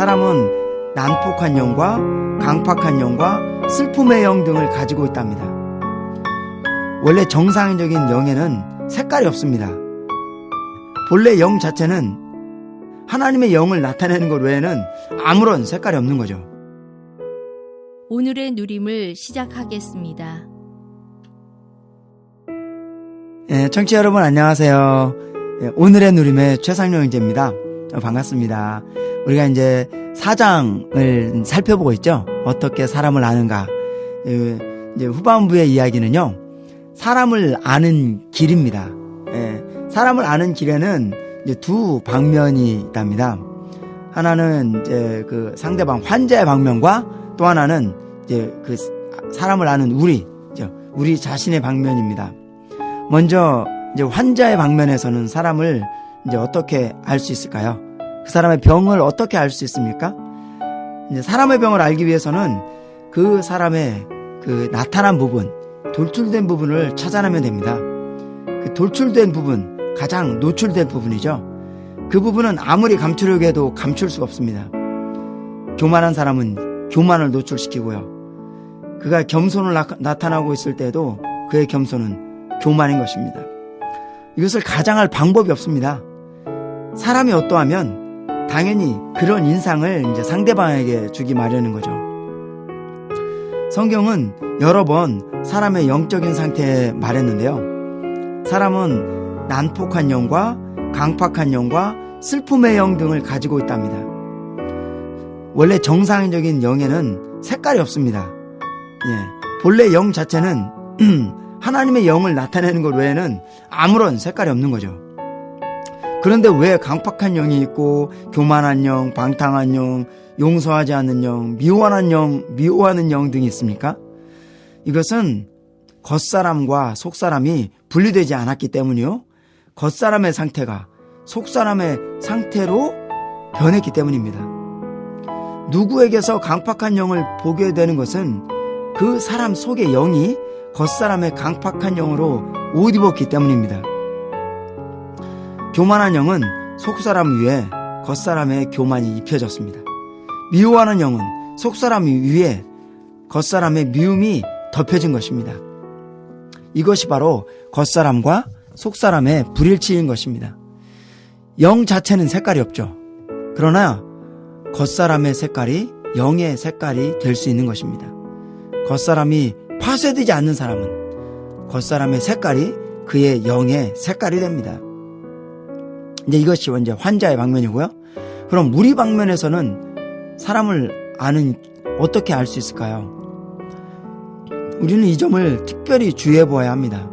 사람은 난폭한 영과 강팍한 영과 슬픔의 영 등을 가지고 있답니다. 원래 정상적인 영에는 색깔이 없습니다. 본래 영 자체는 하나님의 영을 나타내는 것 외에는 아무런 색깔이 없는 거죠. 오늘의 누림을 시작하겠습니다. 청취자 여러분 안녕하세요. 오늘의 누림의 최상용 형제입니다. 반갑습니다. 우리가 이제 4장을 살펴보고 있죠. 어떻게 사람을 아는가. 이제 후반부의 이야기는요, 사람을 아는 길입니다. 사람을 아는 길에는 이제 두 방면이 있답니다. 하나는 이제 그 상대방 환자의 방면과 또 하나는 이제 그 사람을 아는 우리 자신의 방면입니다. 먼저 이제 환자의 방면에서는 사람을 이제 어떻게 알 수 있을까요? 그 사람의 병을 어떻게 알 수 있습니까? 이제 사람의 병을 알기 위해서는 그 사람의 그 나타난 부분, 돌출된 부분을 찾아내면 됩니다. 그 돌출된 부분, 가장 노출된 부분이죠. 그 부분은 아무리 감추려고 해도 감출 수가 없습니다. 교만한 사람은 교만을 노출시키고요. 그가 겸손을 나타나고 있을 때에도 그의 겸손은 교만인 것입니다. 이것을 가장할 방법이 없습니다. 사람이 어떠하면 당연히 그런 인상을 이제 상대방에게 주기 마련인 거죠. 성경은 여러 번 사람의 영적인 상태에 말했는데요. 사람은 난폭한 영과 강팍한 영과 슬픔의 영 등을 가지고 있답니다. 원래 정상적인 영에는 색깔이 없습니다. 본래 영 자체는 하나님의 영을 나타내는 것 외에는 아무런 색깔이 없는 거죠. 그런데 왜 강팍한 영이 있고 교만한 영, 방탕한 영, 용서하지 않는 영, 미워하는 영 등이 있습니까? 이것은 겉사람과 속사람이 분리되지 않았기 때문이요, 겉사람의 상태가 속사람의 상태로 변했기 때문입니다. 누구에게서 강팍한 영을 보게 되는 것은 그 사람 속의 영이 겉사람의 강팍한 영으로 옷 입었기 때문입니다. 교만한 영은 속사람 위에 겉사람의 교만이 입혀졌습니다. 미워하는 영은 속사람 위에 겉사람의 미움이 덮여진 것입니다. 이것이 바로 겉사람과 속사람의 불일치인 것입니다. 영 자체는 색깔이 없죠. 그러나 겉사람의 색깔이 영의 색깔이 될 수 있는 것입니다. 겉사람이 파쇄되지 않는 사람은 겉사람의 색깔이 그의 영의 색깔이 됩니다. 이제 이것이 이제 환자의 방면이고요. 그럼 우리 방면에서는 사람을 어떻게 알 수 있을까요? 우리는 이 점을 특별히 주의해 보아야 합니다.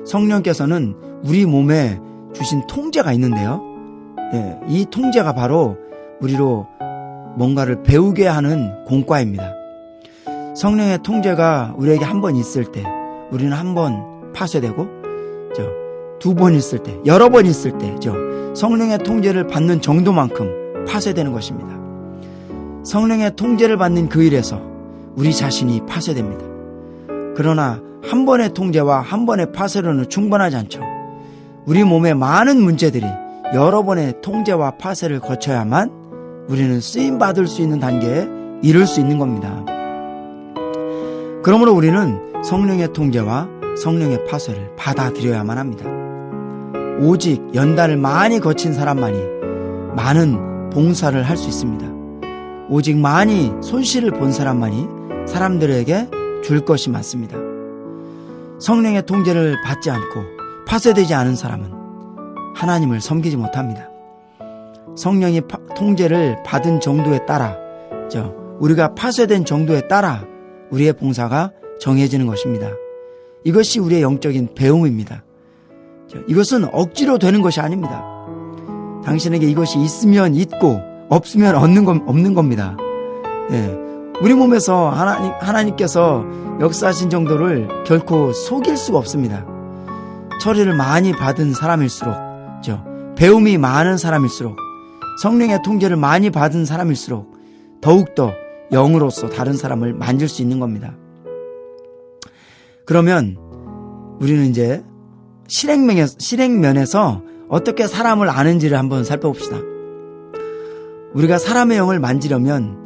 성령께서는 우리 몸에 주신 통제가 있는데요. 이 통제가 바로 우리로 뭔가를 배우게 하는 공과입니다. 성령의 통제가 우리에게 한 번 있을 때 우리는 한 번 파쇄되고, 두 번 있을 때, 여러 번 있을 때 성령의 통제를 받는 정도만큼 파쇄되는 것입니다. 성령의 통제를 받는 그 일에서 우리 자신이 파쇄됩니다. 그러나 한 번의 통제와 한 번의 파쇄로는 충분하지 않죠. 우리 몸의 많은 문제들이 여러 번의 통제와 파쇄를 거쳐야만 우리는 쓰임받을 수 있는 단계에 이를 수 있는 겁니다. 그러므로 우리는 성령의 통제와 성령의 파쇄를 받아들여야만 합니다. 오직 연단을 많이 거친 사람만이 많은 봉사를 할 수 있습니다. 오직 많이 손실을 본 사람만이 사람들에게 줄 것이 많습니다. 성령의 통제를 받지 않고 파쇄되지 않은 사람은 하나님을 섬기지 못합니다. 성령의 통제를 받은 정도에 따라, 우리가 파쇄된 정도에 따라 우리의 봉사가 정해지는 것입니다. 이것이 우리의 영적인 배움입니다. 이것은 억지로 되는 것이 아닙니다. 당신에게 이것이 있으면 있고 없으면 없는 겁니다. 우리 몸에서 하나님께서 역사하신 정도를 결코 속일 수가 없습니다. 처리를 많이 받은 사람일수록, 배움이 많은 사람일수록, 성령의 통제를 많이 받은 사람일수록 더욱더 영으로서 다른 사람을 만질 수 있는 겁니다. 그러면 우리는 이제 실행면에서 어떻게 사람을 아는지를 한번 살펴봅시다. 우리가 사람의 영을 만지려면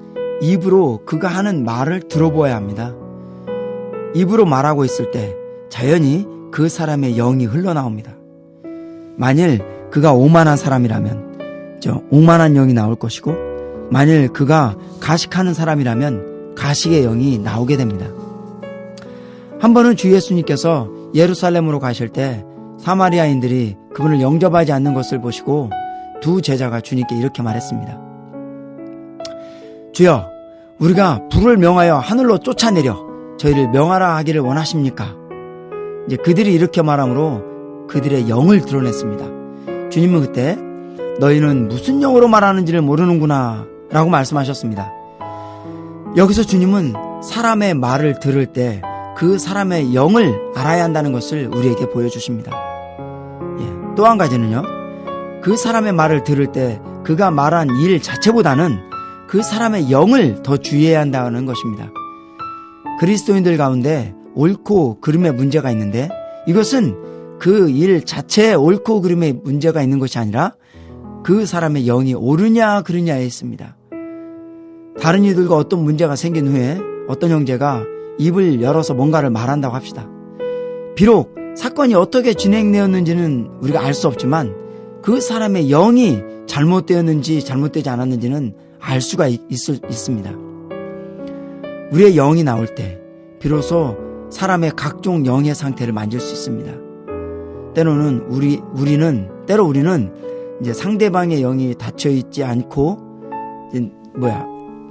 입으로 그가 하는 말을 들어보아야 합니다. 입으로 말하고 있을 때 자연히 그 사람의 영이 흘러나옵니다. 만일 그가 오만한 사람이라면 오만한 영이 나올 것이고, 만일 그가 가식하는 사람이라면 가식의 영이 나오게 됩니다. 한 번은 주 예수님께서 예루살렘으로 가실 때 사마리아인들이 그분을 영접하지 않는 것을 보시고 두 제자가 주님께 이렇게 말했습니다. 주여, 우리가 불을 명하여 하늘로 쫓아내려 저희를 명하라 하기를 원하십니까? 이제 그들이 이렇게 말함으로 그들의 영을 드러냈습니다. 주님은 그때 너희는 무슨 영으로 말하는지를 모르는구나 라고 말씀하셨습니다. 여기서 주님은 사람의 말을 들을 때 그 사람의 영을 알아야 한다는 것을 우리에게 보여주십니다. 또 한 가지는요, 그 사람의 말을 들을 때 그가 말한 일 자체보다는 그 사람의 영을 더 주의해야 한다는 것입니다. 그리스도인들 가운데 옳고 그름의 문제가 있는데, 이것은 그 일 자체에 옳고 그름의 문제가 있는 것이 아니라 그 사람의 영이 옳으냐 그르냐에 있습니다. 다른 이들과 어떤 문제가 생긴 후에 어떤 형제가 입을 열어서 뭔가를 말한다고 합시다. 비록 사건이 어떻게 진행되었는지는 우리가 알 수 없지만 그 사람의 영이 잘못되었는지 잘못되지 않았는지는 알 수가 있습니다. 우리의 영이 나올 때 비로소 사람의 각종 영의 상태를 만질 수 있습니다. 때로는 우리는 이제 상대방의 영이 닫혀 있지 않고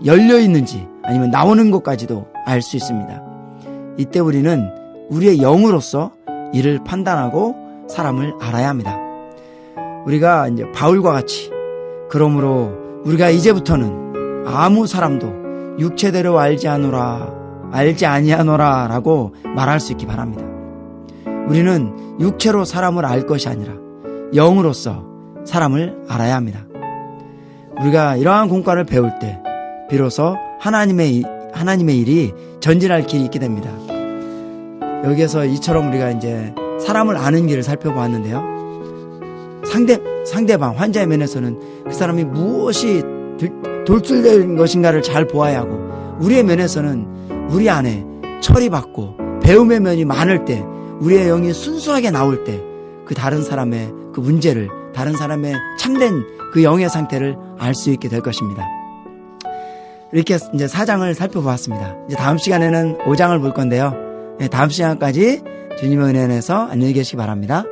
열려 있는지 아니면 나오는 것까지도 알 수 있습니다. 이때 우리는 우리의 영으로서 이를 판단하고 사람을 알아야 합니다. 우리가 이제 바울과 같이, 그러므로 우리가 이제부터는 아무 사람도 육체대로 알지 아니하노라 라고 말할 수 있기 바랍니다. 우리는 육체로 사람을 알 것이 아니라 영으로서 사람을 알아야 합니다. 우리가 이러한 공과를 배울 때 비로소 하나님의 일이 전진할 길이 있게 됩니다. 여기에서 이처럼 우리가 이제 사람을 아는 길을 살펴보았는데요. 상대방, 환자의 면에서는 그 사람이 무엇이 돌출된 것인가를 잘 보아야 하고, 우리의 면에서는 우리 안에 처리받고 배움의 면이 많을 때, 우리의 영이 순수하게 나올 때 그 다른 사람의 그 문제를, 다른 사람의 참된 그 영의 상태를 알 수 있게 될 것입니다. 이렇게 이제 4장을 살펴보았습니다. 이제 다음 시간에는 5장을 볼 건데요. 다음 시간까지 주님의 은혜 안에서 안녕히 계시기 바랍니다.